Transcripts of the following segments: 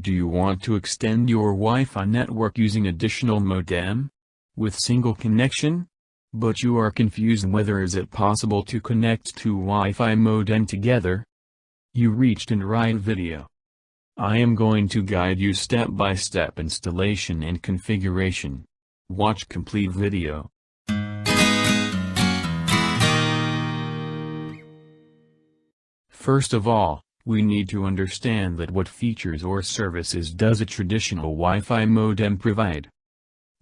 Do you want to extend your Wi-Fi network using additional modem? With single connection? But you are confused whether is it possible to connect two Wi-Fi modem together? You reached in right video. I am going to guide you step-by-step installation and configuration. Watch complete video. First of all, we need to understand that what features or services does a traditional Wi-Fi modem provide.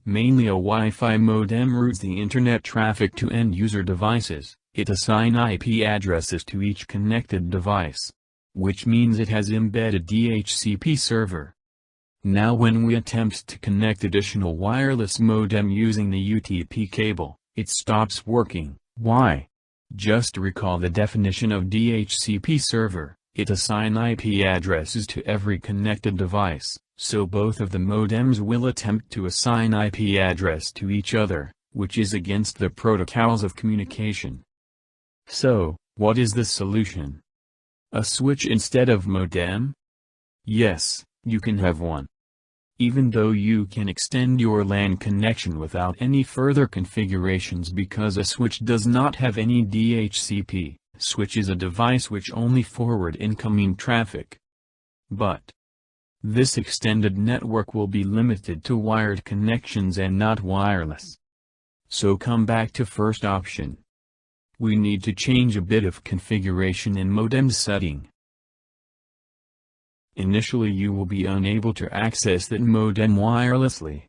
Mainly a Wi-Fi modem routes the internet traffic to end-user devices. It assigns IP addresses to each connected device, which means it has embedded DHCP server. Now when we attempt to connect additional wireless modem using the UTP cable, it stops working. Why? Just recall the definition of DHCP server. It assigns IP addresses to every connected device, so both of the modems will attempt to assign IP address to each other, which is against the protocols of communication. So, what is the solution? A switch instead of modem? Yes, you can have one. Even though you can extend your LAN connection without any further configurations because a switch does not have any DHCP. Switch is a device which only forward incoming traffic. But this extended network will be limited to wired connections and not wireless. So come back to first option. We need to change a bit of configuration in modem setting. Initially you will be unable to access that modem wirelessly.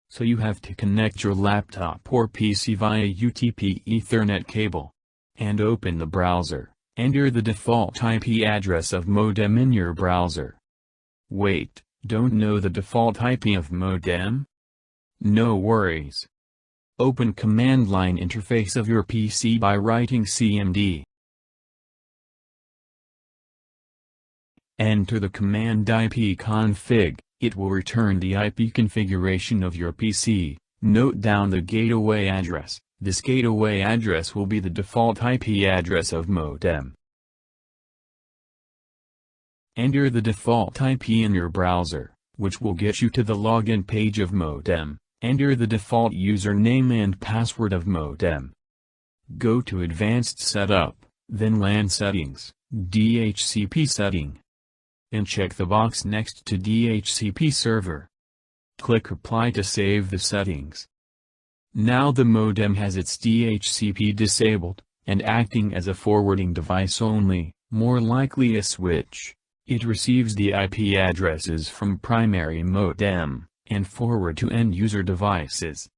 So you have to connect your laptop or PC via UTP Ethernet cable. And open the browser. Enter the default IP address of modem in your browser. Wait, don't know the default IP of modem? No worries. Open command line interface of your PC by writing cmd. Enter the command ipconfig, it will return the IP configuration of your PC. Note down the gateway address. This gateway address will be the default IP address of modem. Enter the default IP in your browser, which will get you to the login page of modem. Enter the default username and password of modem. Go to Advanced Setup, then LAN Settings, DHCP Setting. And check the box next to DHCP Server. Click Apply to save the settings. Now the modem has its DHCP disabled, and acting as a forwarding device only, more likely a switch. It receives the IP addresses from primary modem, and forward to end-user devices.